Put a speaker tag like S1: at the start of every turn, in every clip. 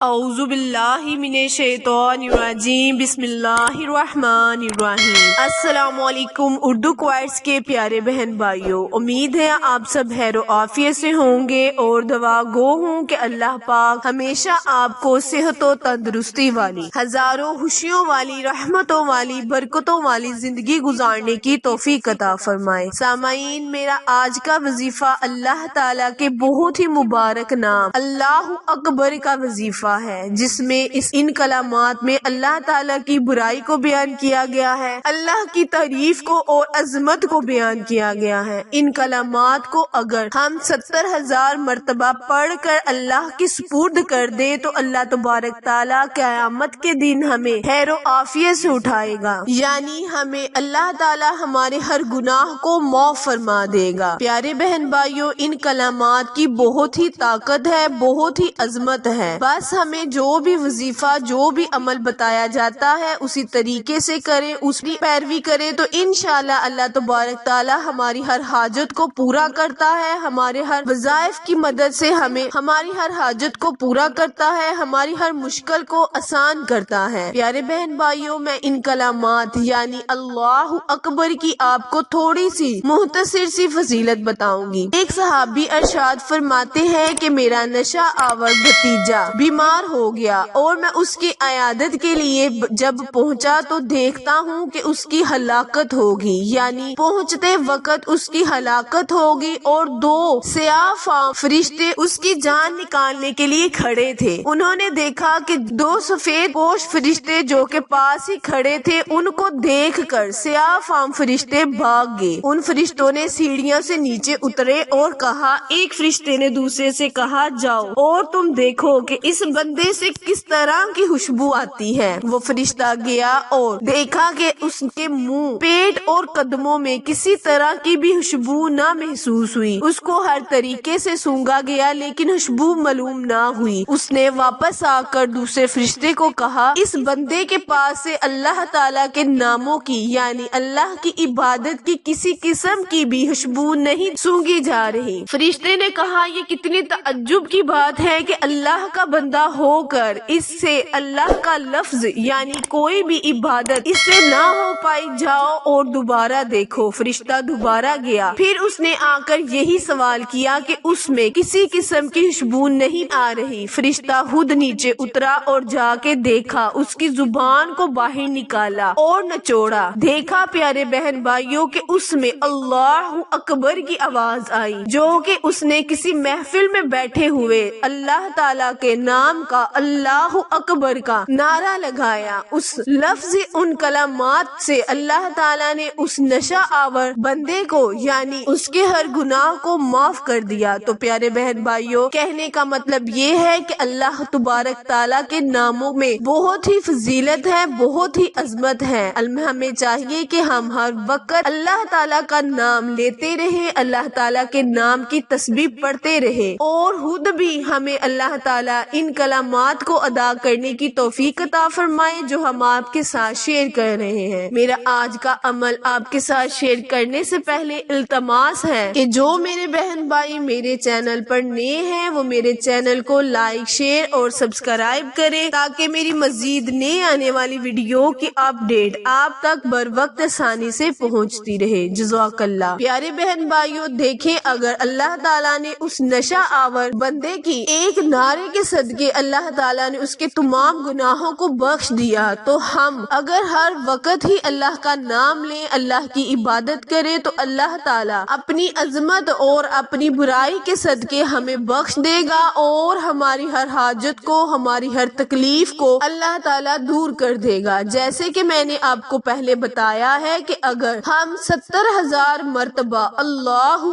S1: اعوذ باللہ من الشیطان الرجیم، بسم اللہ الرحمن الرحیم۔ السلام علیکم اردو کوائٹس کے پیارے بہن بھائیوں، امید ہے آپ سب خیر و عافیت سے ہوں گے اور دعا گو ہوں کہ اللہ پاک ہمیشہ آپ کو صحت و تندرستی والی، ہزاروں خوشیوں والی، رحمتوں والی، برکتوں والی زندگی گزارنے کی توفیق عطا فرمائے۔ سامعین، میرا آج کا وظیفہ اللہ تعالیٰ کے بہت ہی مبارک نام اللہ اکبر کا وظیفہ ہے، جس میں ان کلمات میں اللہ تعالیٰ کی برائی کو بیان کیا گیا ہے، اللہ کی تعریف کو اور عظمت کو بیان کیا گیا ہے۔ ان کلمات کو اگر ہم 70,000 مرتبہ پڑھ کر اللہ کی سپرد کر دیں تو اللہ تبارک تعالیٰ قیامت کے دن ہمیں خیر و عافیت سے اٹھائے گا، یعنی ہمیں اللہ تعالیٰ ہمارے ہر گناہ کو معاف فرما دے گا۔ پیارے بہن بھائیوں، ان کلمات کی بہت ہی طاقت ہے، بہت ہی عظمت ہے۔ بس ہمیں جو بھی وظیفہ، جو بھی عمل بتایا جاتا ہے اسی طریقے سے کریں، اس کی پیروی کریں تو انشاءاللہ اللہ تبارک تعالیٰ ہماری ہر حاجت کو پورا کرتا ہے، ہمارے ہر وظائف کی مدد سے ہمیں ہماری ہر حاجت کو پورا کرتا ہے، ہماری ہر مشکل کو آسان کرتا ہے۔ پیارے بہن بھائیوں، میں ان کلمات یعنی اللہ اکبر کی آپ کو تھوڑی سی مختصر سی فضیلت بتاؤں گی۔ ایک صحابی ارشاد فرماتے ہیں کہ میرا نشہ آور بھتیجا بیمار ہو گیا اور میں اس کی عیادت کے لیے جب پہنچا تو دیکھتا ہوں کہ اس کی ہلاکت ہوگی، یعنی پہنچتے وقت اس کی ہلاکت ہوگی، اور دو سیاہ فام فرشتے اس کی جان نکالنے کے لیے کھڑے تھے۔ انہوں نے دیکھا کہ دو سفید پوش فرشتے جو کہ پاس ہی کھڑے تھے، ان کو دیکھ کر سیاہ فام فرشتے بھاگ گئے۔ ان فرشتوں نے سیڑھیاں سے نیچے اترے اور کہا، ایک فرشتے نے دوسرے سے کہا، جاؤ اور تم دیکھو کہ اس بندے سے کس طرح کی خوشبو آتی ہے۔ وہ فرشتہ گیا اور دیکھا کہ اس کے منہ، پیٹ اور قدموں میں کسی طرح کی بھی خوشبو نہ محسوس ہوئی۔ اس کو ہر طریقے سے سونگا گیا لیکن خوشبو معلوم نہ ہوئی۔ اس نے واپس آ کر دوسرے فرشتے کو کہا، اس بندے کے پاس سے اللہ تعالیٰ کے ناموں کی یعنی اللہ کی عبادت کی کسی قسم کی بھی خوشبو نہیں سونگی جا رہی۔ فرشتے نے کہا، یہ کتنی تعجب کی بات ہے کہ اللہ کا بندہ ہو کر اس سے اللہ کا لفظ یعنی کوئی بھی عبادت اس سے نہ ہو پائی، جاؤ اور دوبارہ دیکھو۔ فرشتہ دوبارہ گیا، پھر اس نے آ کر یہی سوال کیا کہ اس میں کسی قسم کی خوشبو نہیں آ رہی۔ فرشتہ خود نیچے اترا اور جا کے دیکھا، اس کی زبان کو باہر نکالا اور نچوڑا، دیکھا پیارے بہن بھائیوں کہ اس میں اللہ اکبر کی آواز آئی، جو کہ اس نے کسی محفل میں بیٹھے ہوئے اللہ تعالیٰ کے نام کا اللہ اکبر کا نعرہ لگایا۔ اس لفظ ان کلمات سے اللہ تعالیٰ نے اس نشہ آور بندے کو یعنی اس کے ہر گناہ کو معاف کر دیا۔ تو پیارے بہن بھائیوں، کہنے کا مطلب یہ ہے کہ اللہ تبارک تعالیٰ کے ناموں میں بہت ہی فضیلت ہے، بہت ہی عظمت ہے۔ ہمیں چاہیے کہ ہم ہر وقت اللہ تعالیٰ کا نام لیتے رہیں، اللہ تعالیٰ کے نام کی تسبیح پڑھتے رہیں، اور خود بھی ہمیں اللہ تعالیٰ ان کلمات کو ادا کرنے کی توفیق عطا فرمائے جو ہم آپ کے ساتھ شیئر کر رہے ہیں۔ میرا آج کا عمل آپ کے ساتھ شیئر کرنے سے پہلے التماس ہے کہ جو میرے بہن بھائی میرے چینل پر نئے ہیں وہ میرے چینل کو لائک، شیئر اور سبسکرائب کریں تاکہ میری مزید نئے آنے والی ویڈیو کی اپڈیٹ آپ تک بر وقت آسانی سے پہنچتی رہے۔ جزاک اللہ۔ پیارے بہن بھائیوں، دیکھیں اگر اللہ تعالیٰ نے اس نشہ آور بندے کی ایک نعرے کے صدقے اللہ تعالیٰ نے اس کے تمام گناہوں کو بخش دیا، تو ہم اگر ہر وقت ہی اللہ کا نام لیں، اللہ کی عبادت کریں تو اللہ تعالیٰ اپنی عظمت اور اپنی برائی کے صدقے ہمیں بخش دے گا اور ہماری ہر حاجت کو، ہماری ہر تکلیف کو اللہ تعالیٰ دور کر دے گا۔ جیسے کہ میں نے آپ کو پہلے بتایا ہے کہ اگر ہم 70,000 مرتبہ اللہ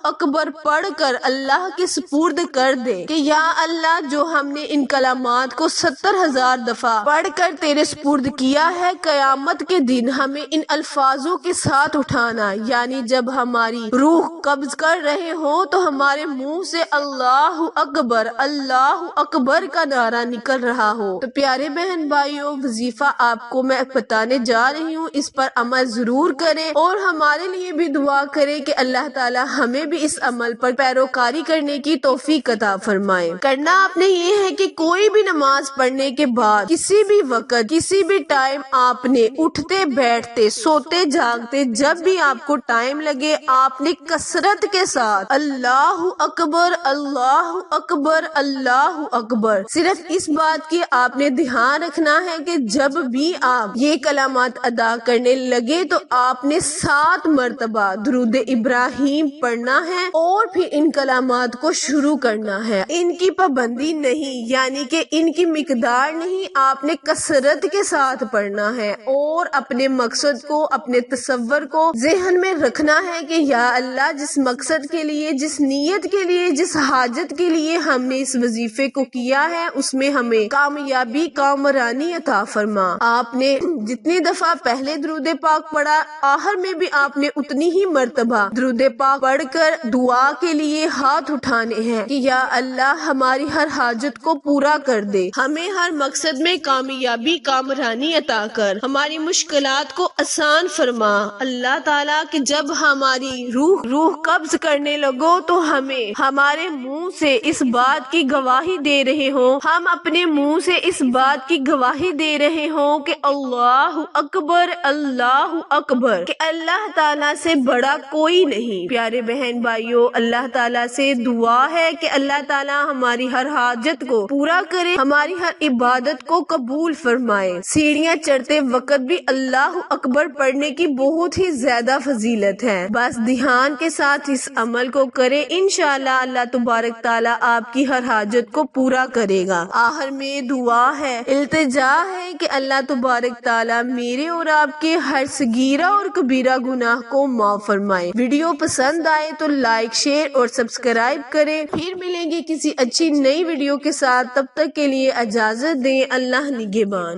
S1: اکبر پڑھ کر اللہ کے سپرد کر دے کہ یا اللہ، جو ہم نے ان کلمات کو 70,000 دفعہ پڑھ کر تیرے سپرد کیا ہے، قیامت کے دن ہمیں ان الفاظوں کے ساتھ اٹھانا، یعنی جب ہماری روح قبض کر رہے ہوں تو ہمارے منہ سے اللہ اکبر کا نعرہ نکل رہا ہو۔ تو پیارے بہن بھائیوں، وظیفہ آپ کو میں بتانے جا رہی ہوں، اس پر عمل ضرور کریں اور ہمارے لیے بھی دعا کریں کہ اللہ تعالی ہمیں بھی اس عمل پر پیروکاری کرنے کی توفیق عطا فرمائے۔ کرنا آپ نے یہ ہے کہ کوئی بھی نماز پڑھنے کے بعد کسی بھی وقت کسی بھی ٹائم آپ نے اٹھتے بیٹھتے سوتے جاگتے جب بھی آپ کو ٹائم لگے آپ نے کثرت کے ساتھ اللہ اکبر اللہ اکبر اللہ اکبر، صرف اس بات کی آپ نے دھیان رکھنا ہے کہ جب بھی آپ یہ کلمات ادا کرنے لگے تو آپ نے 7 مرتبہ درود ابراہیم پڑھنا ہے اور پھر ان کلمات کو شروع کرنا ہے۔ ان کی پابندی نہیں، یعنی کہ ان کی مقدار نہیں، آپ نے کثرت کے ساتھ پڑھنا ہے اور اپنے مقصد کو اپنے تصور کو ذہن میں رکھنا ہے کہ یا اللہ جس مقصد کے لیے جس نیت کے لیے جس حاجت کے لیے ہم نے اس وظیفے کو کیا ہے اس میں ہمیں کامیابی کامرانی عطا فرما۔ آپ نے جتنی دفعہ پہلے درود پاک پڑھا آخر میں بھی آپ نے اتنی ہی مرتبہ درود پاک پڑھ کر دعا کے لیے ہاتھ اٹھانے ہیں کہ یا اللہ ہماری ہر حاجت کو پورا کر دے، ہمیں ہر مقصد میں کامیابی کامرانی عطا کر، ہماری مشکلات کو آسان فرما۔ اللہ تعالیٰ کہ جب ہماری روح قبض کرنے لگو تو ہمیں ہمارے منہ سے اس بات کی گواہی دے رہے ہوں، ہم اپنے منہ سے اس بات کی گواہی دے رہے ہوں کہ اللہ اکبر، کہ اللہ تعالیٰ سے بڑا کوئی نہیں۔ پیارے بہن بھائیوں، اللہ تعالیٰ سے دعا ہے کہ اللہ تعالیٰ ہماری ہر حاجت کو پورا کرے، ہماری ہر عبادت کو قبول فرمائے۔ سیڑھیاں چڑھتے وقت بھی اللہ اکبر پڑھنے کی بہت ہی زیادہ فضیلت ہے، بس دھیان کے ساتھ اس عمل کو کرے، انشاءاللہ اللہ تبارک تعالیٰ آپ کی ہر حاجت کو پورا کرے گا۔ آخر میں دعا ہے، التجا ہے کہ اللہ تبارک تعالیٰ میرے اور آپ کے ہر صغیرہ اور کبیرہ گناہ کو معاف فرمائے۔ ویڈیو پسند آئے تو لائک شیئر اور سبسکرائب کریں۔ پھر ملیں گے کسی اچھی نئی ویڈیو کے ساتھ، تب تک کے لیے اجازت دیں، اللہ نگہبان۔